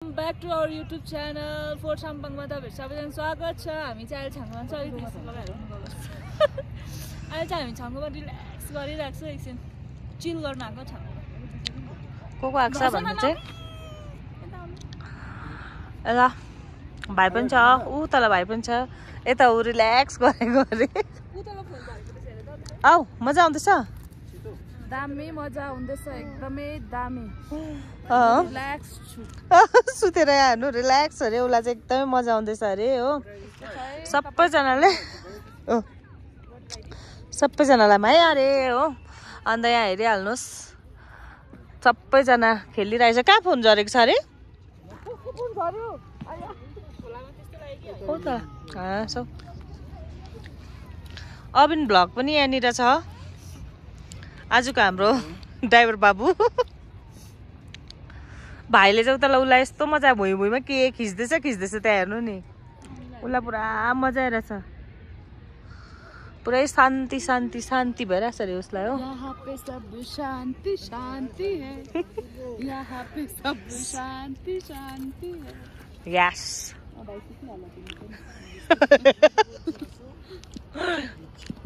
Back to our YouTube channel for Champangma तपाईहरु सबैजना स्वागत छ। हामी चाहिँ अहिले छाङमा छ। अहिले त्यस्तो लगाएर हुनु गयो। अहिले चाहिँ हामी छाङमा रिल्याक्स गरिराख्छ एकछिन चिल गर्न आएको छ। को आएको छ भन्नु चाहिँ एला भाइ पनि छ उ तल भाइ पनि छ यता उ रिल्याक्स गरेको रे आउ मजा आउँदैछ दामी मजा आउँदैछ एकदमै दामी रिल्याक्स छु सुतेर हेर्नु रिल्याक्स अरे उलाई चाहिँ एकदमै मजा आउँदैछ अरे हो सबैजनालाई माया अरे हो अन्त यहाँ हेरिहाल्नुहोस् सबैजना खेलिरहेछ कहाँ फोन झरेको छ अरे अबिन भ्लग पनि यहाँनिर छ आजको हाम्रो ड्राइभर बाबु भाइले चाहिँ उता उसलाई यस्तो मजा भुइँ भुइँमा के खिच्दैछ त्यहाँ हेर्नु नि उसलाई पुरा मजा आइरहेछ पुरै शान्ति शान्ति शान्ति भइरहेछ अरे उसलाई हो यहाँ पे सब शान्ति शान्ति है यहाँ पे सब शान्ति शान्ति है यस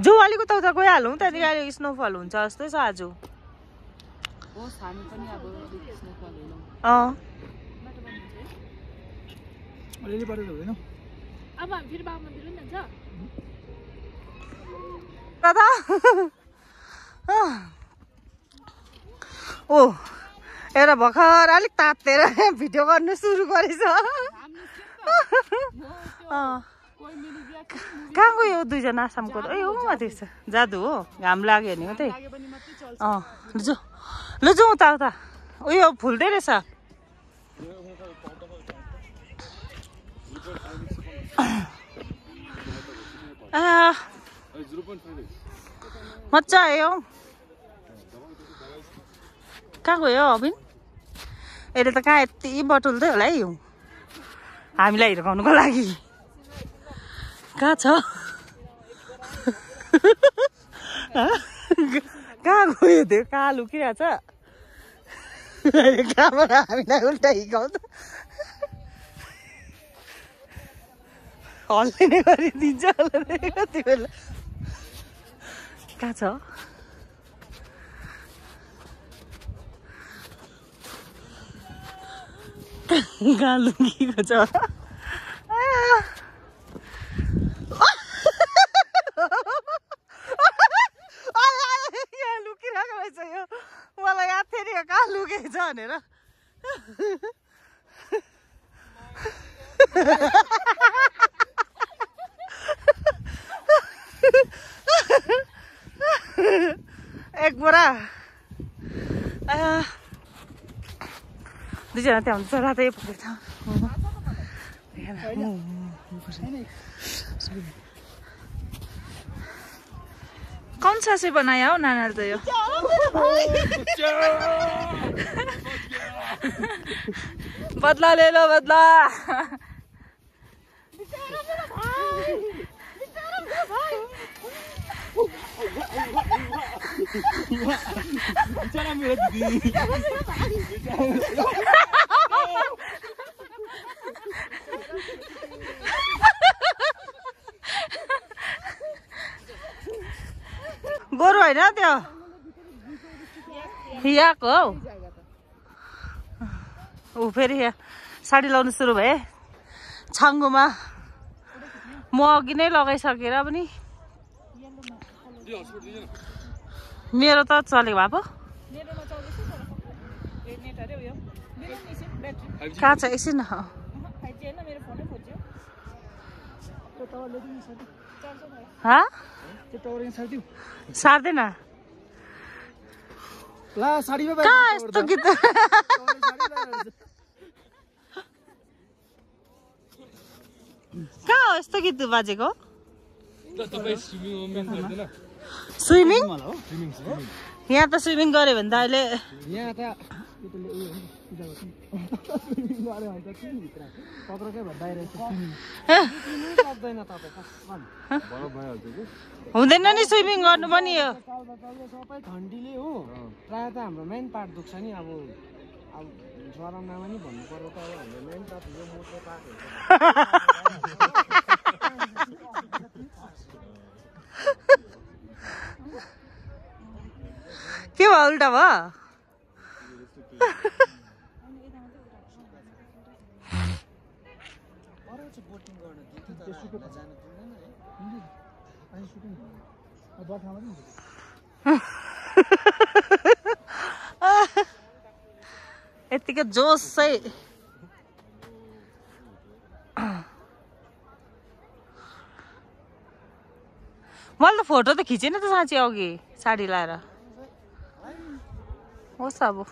जो अलिक उता गइहालौँ त्यहाँदेखि अहिले स्नोफल हुन्छ जस्तै छ आज ओ एउटा भर्खर अलिक तातेर भिडियो गर्नु सुरु गरेछ कहाँ गयो दुईजना आसामको ए हो देख्छ जादु हो घाम लाग्यो नि हो त्यही लु जाउँ उता उयो फुल्दै रहेछ मजा आयो कहाँ गयो अबिन यसले त कहाँ यति बटुल्दै होला है हामीलाई हिर्काउनुको लागि कहाँ छ कहाँ गयो त्यो कहाँ लुकिरहेछ कहाँबाट हामीलाई उल्टा हिर्काउँछ हल्ले नै गरिदिन्छ कति बेला कहाँ छ कहाँ लुकिएको छ लुकिरहेको रहेछ यो मलाई याद थियो नि कहाँ लुकेको छ भनेर एक बोरा दुईजना त्यहाँ हुन्छ रातै पुगेको छ कौन सा से बनाया हो नाना तो यो बदला ले लो बदला गोरु होइन त्यो यहाँको हौ ऊ फेरि यहाँ साडी लाउनु सुरु भए छाङ्गुमा म अघि नै लगाइसकेर पनि मेरो त चलेको भए पो कहाँ छ एकछिन सार्दैन कहाँ यस्तो गीत कहाँ हो यस्तो गीत बाजेको स्विमिङ यहाँ त स्विमिङ गऱ्यो भने त अहिले हुँदैन नि स्विमिङ गर्नु पनि यो सबै ठन्डीले हो प्राय त हाम्रो मेन पार्ट दुख्छ नि अब सरनामा नि भन्नु पर्यो त अब हामीले मेन त यो मोटो पाएको के भयो उल्टा भयो यतिकै जोसै मैले त फोटो त खिचेन त साँच्ची अघि साडी लाएर होस् अब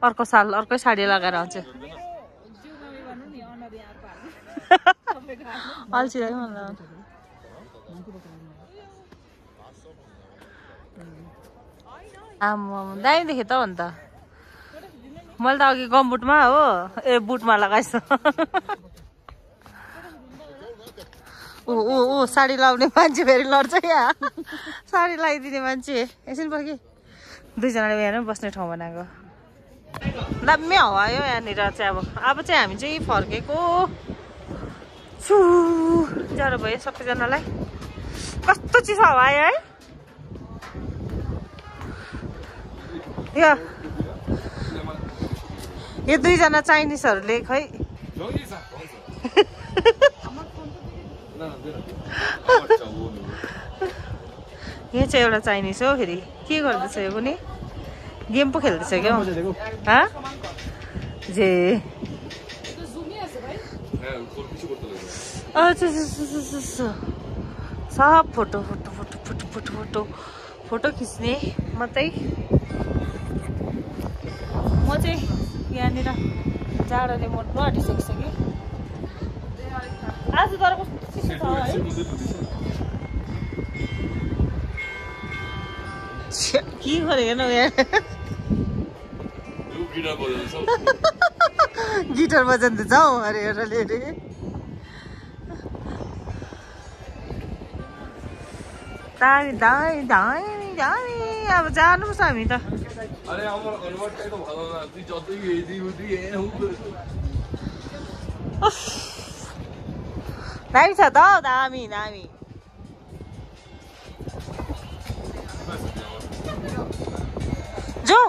अर्को साल अर्कै साडी लगाएर आउँछ अल्छी लाग्यो मलाई आम्मा दामी देखेँ त अन्त मैले त अघि गमबुटमा हो ए बुटमा लगाएछ ऊ ऊ ऊ साडी लाउने मान्छे फेरि लड्छ यहाँ साडी लगाइदिने मान्छे एकछिन पछि कि दुईजनाले यहाँ बस्ने ठाउँ बनाएको दामी हावा आयो यहाँनिर चाहिँ अब चाहिँ हामी चाहिँ फर्केको छु ज्वरो भयो सबैजनालाई कस्तो चिसो हावा आयो है यो दुईजना चाइनिजहरूले खै यहाँ चाहिँ एउटा चाइनिज हो फेरि के गर्दैछ यो पनि गेम पो खेल्दैछ क्या जे सब photo photo photo photo photo photo photo खिच्ने मात्रै म चाहिँ यहाँनिर जाडोले मन पुरा आँटिसकेको छ कि आज तर कस्तो चिसो छ है के गरेको हेर्नु यहाँ गिटार बजाउँदै जाऊ अरे एउटाले अरे दामी दामी दामी दामी अब जानुपर्छ हामी त दामी छ त दामी दामी जाऊ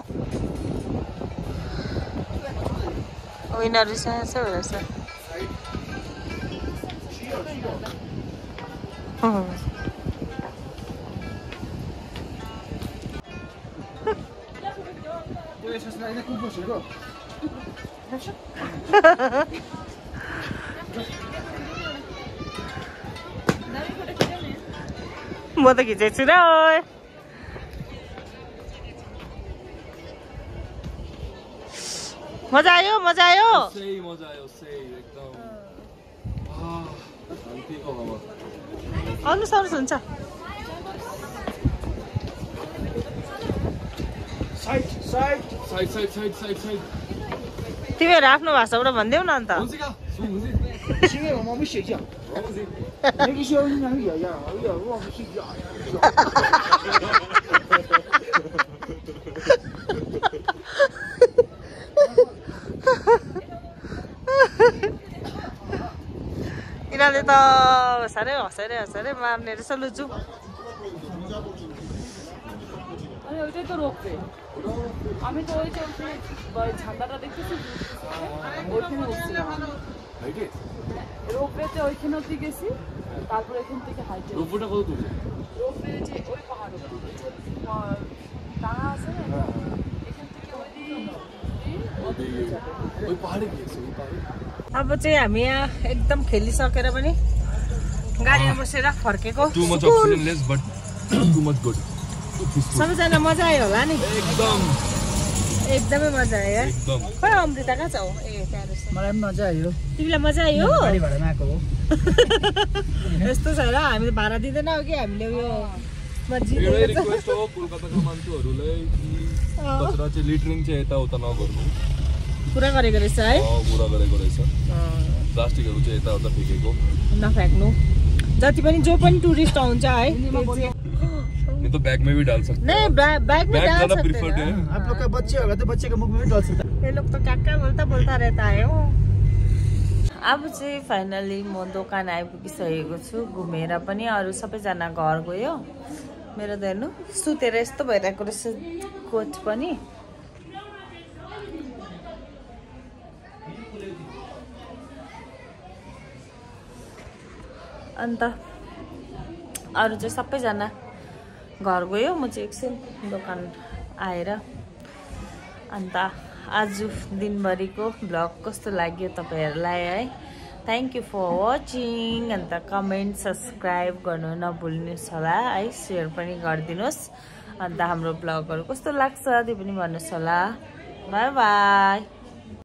यिनीहरू साँच्चै रहेछ म त खिचेको छु र मजा आयो मजा आयो आउनुहोस् आउनुहोस् हुन्छ तिमीहरू आफ्नो भाषाबाट भनिदेऊ न अन्त यिनीहरूले त हँसारै हँसारै हँसारै मार्ने रहेछ लुजु ওইটাই তো রোপওয়ে আমি তো ওই যে ঝান্ডাটা দেখতেছি ওইখানে উঠছিলাম রোপওয়েতে ওইখানে অবধি গেছি তারপর এখান থেকে হাইটে রোপওয়েটা কত দূরে রোপওয়ে যে ওই পাহাড় অবধি টাঙা আছে না এখান থেকে ওই পাহাড়ে গিয়েছি ওই পাহাড়ে अब चाहिँ हामी यहाँ एकदम खेलिसकेर पनि गाडीमा बसेर फर्केको सबैजना मजा आयो होला नि एकदमै मजा आयो खै अमृता कहाँ छ ए त्यहाँ रहेछ मलाई पनि मजा आयो तिमीलाई मजा आयो गाडी भाडामा आएको हो यस्तो छ र हामी त भाडा दिँदैन हो कि हामीले यो रिक्वेस्ट हो कोलकाताको मान्छेहरूलाई कचरा चाहिँ लिटरिङ चाहिँ यताउता नगर्नु पुरा गरेको रहेछ है पुरा गरेको रहेछ प्लास्टिकहरू चाहिँ यताउता फ्याँकेको नफ्याँक्नु जति पनि जो पनि टुरिस्ट आउँछ है नहीं तो बैग में भी डाल सकते नहीं बैग में डाल सकते हैं आप लोग का बच्चे होगा तो बच्चे के मुख में भी डाल सकते हैं लोग तो क्या बोलता बोलता रहता है हो। अब चाहिँ फाइनली म दोकान आइपुगिसकेको छु। घुमेर पनि अरू सबैजना घर गयो। मेरो त हेर्नु सुतेर यस्तो भइरहेको रहेछ कोच पनि। अन्त अरू चाहिँ सबैजना घर गयो। म चाहिँ एकछिन दोकान आएर। अन्त आज दिनभरिको भ्लग कस्तो लाग्यो तपाईहरुलाई है। Thank you for watching. अन्त कमेन्ट सब्स्क्राइब गर्नु नभुल्नुहोस् होला है। शेयर पनि गरिदिनुहोस्। अन्त हाम्रो भ्लगहरु कस्तो लाग्छ त्यो पनि भन्नुहोस् होला। Bye bye.